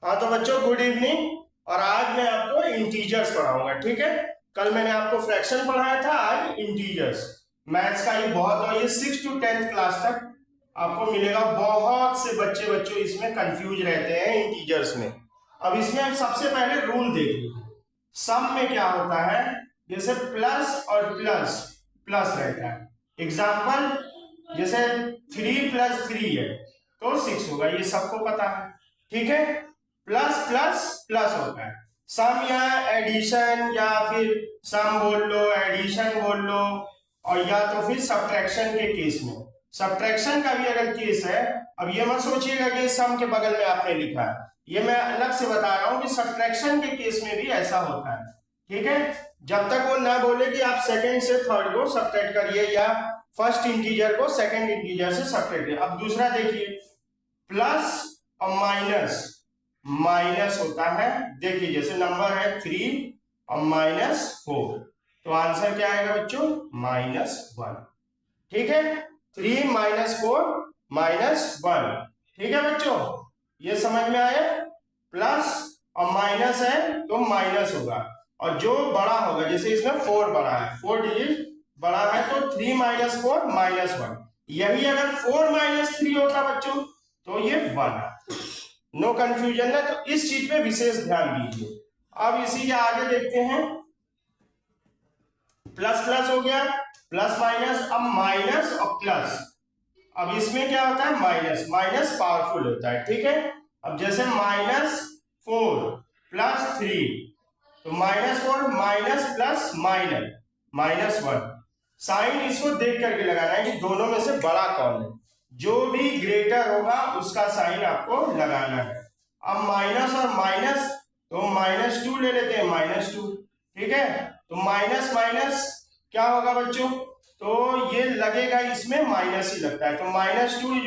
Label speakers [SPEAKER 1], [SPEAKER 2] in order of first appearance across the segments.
[SPEAKER 1] हाँ तो बच्चों गुड इवनिंग। और आज मैं आपको इंटीजर्स पढ़ाऊंगा, ठीक है। कल मैंने आपको फ्रैक्शन पढ़ाया था, आज इंटीजर्स। मैथ्स का ये बहुत, और ये 6 to 10th क्लास तक आपको मिलेगा। बहुत से बच्चों इसमें कंफ्यूज रहते हैं इंटीजर्स में। अब इसमें हम सबसे पहले रूल देख लीजिए। सम में क्या होता है, जैसे प्लस और प्लस प्लस रहता है। एग्जाम्पल जैसे 3 + 3 है तो 6 होगा, ये सबको पता है, ठीक है। प्लस प्लस प्लस होता है। सम या एडिशन, या फिर सम बोल लो, एडिशन बोल लो, और या तो फिर सब्ट्रैक्शन के केस में। सब्ट्रैक्शन का भी अगर केस है, अब ये मत सोचिएगा कि सम के बगल में आपने लिखा है, ये मैं अलग से बता रहा हूं कि सब्ट्रैक्शन के केस में भी ऐसा होता है, ठीक है। जब तक वो ना बोले कि आप सेकंड से थर्ड को सब्ट्रैक्ट करिए या फर्स्ट इंटीजर को सेकंड इंटीजर से सब्ट्रैक्ट करिए। अब दूसरा देखिए, प्लस और माइनस। माइनस होता है, देखिए जैसे नंबर है 3 और -4, तो आंसर क्या आएगा बच्चों, -1, ठीक है। 3 - 4 -1, ठीक है बच्चों, ये समझ में आया। प्लस और माइनस है तो माइनस होगा, और जो बड़ा होगा, जैसे इसमें 4 बड़ा है, 4 डिजिट बड़ा है, तो 3 - 4 -1। यही अगर 4 - 3 होता बच्चों तो ये 1 है। नो कंफ्यूजन है, तो इस चीज पे विशेष ध्यान दीजिए। अब इसी के आगे देखते हैं, प्लस प्लस हो गया, प्लस माइनस, अब माइनस और प्लस। अब इसमें क्या होता है, माइनस माइनस पावरफुल होता है, ठीक है। अब जैसे -4 + 3, तो -4 माइनस प्लस माइनस -1। साइन इसको देख करके लगाना है कि दोनों में से बड़ा कौन है, जो भी ग्रेटर होगा उसका साइन आपको लगाना है। अब माइनस और माइनस, तो -2 ले लेते हैं, -2, ठीक है। तो माइनस माइनस क्या होगा बच्चों, तो ये लगेगा, इसमें माइनस ही लगता है, तो -2 =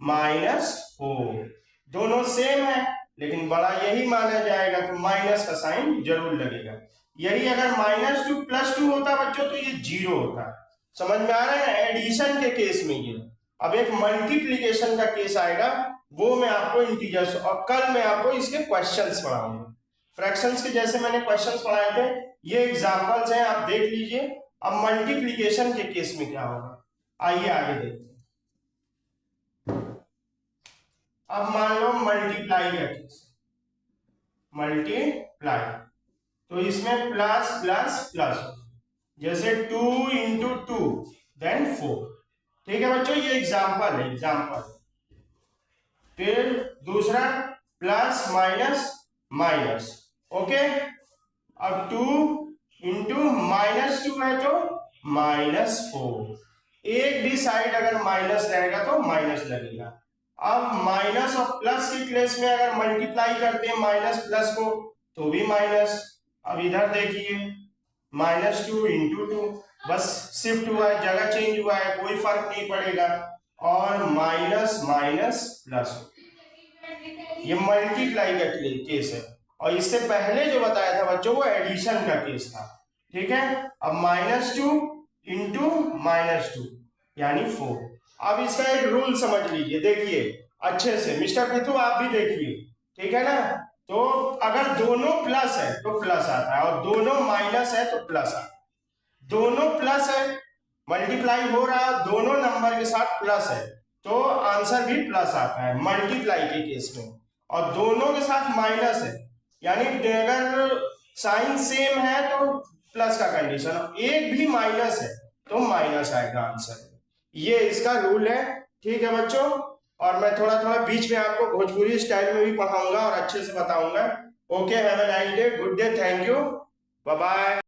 [SPEAKER 1] -4। दोनों सेम है लेकिन बड़ा यही माना जाएगा, तो माइनस का साइन जरूर लगेगा। यही अगर -2 + 2 होता बच्चों तो ये 0 होता। समझ में आ रहा है ना, एडिशन के केस में ये। अब एक मल्टीप्लीकेशन का केस आएगा, वो मैं आपको इंटीजर्स, और कल मैं आपको इसके क्वेश्चंस पढ़ाऊंगा। फ्रैक्शंस के जैसे मैंने क्वेश्चंस पढ़ाए थे, ये एग्जांपल्स हैं, आप देख लीजिए। अब मल्टीप्लीकेशन के केस में क्या होगा, आइए आगे देखते हैं। अब मान लो मल्टीप्लाई का केस, मल्टीप्लाई, तो इसमें प्लस प्लस प्लस, जैसे 2 × 2 देन 4, ठीक है बच्चों, ये एग्जांपल है, एग्जांपल। फिर दूसरा प्लस माइनस माइनस, ओके। अब 2 × -2 है तो -4, एक भी साइड अगर माइनस रहेगा तो माइनस लगेगा। अब माइनस और प्लस की प्लेस में अगर मल्टीप्लाई करते हैं माइनस प्लस को तो भी माइनस। अब इधर देखिए, -2 × 2, बस शिफ्ट हुआ है, जगह चेंज हुआ है, कोई फर्क नहीं पड़ेगा, और माइनस माइनस प्लस, ये मल्टीप्लाई का केस है। और इससे पहले जो बताया था बच्चों वो एडिशन का केस था, ठीक है। अब -2 × -2 यानी 4। अब इसका एक रूल समझ लीजिए, देखिए अच्छे से, मिस्टर पिथु आप भी देखिए, ठीक है ना। तो अगर दोनों प्लस है तो प्लस आता है, और दोनों माइनस है तो प्लस आता है। दोनों प्लस है, मल्टीप्लाई हो रहा है, दोनों नंबर के साथ प्लस है, तो आंसर भी प्लस आता है मल्टीप्लाई के केस में। और दोनों के साथ माइनस है, यानी अगर साइन सेम है तो प्लस का कंडीशन, एक भी माइनस है तो माइनस आएगा आंसर। ये इसका रूल है, ठीक है बच्चों। और मैं थोड़ा थोड़ा बीच में आपको भोजपुरी स्टाइल में भी पढ़ाऊंगा और अच्छे से बताऊंगा। Okay, have a nice day, good day, thank you, bye bye.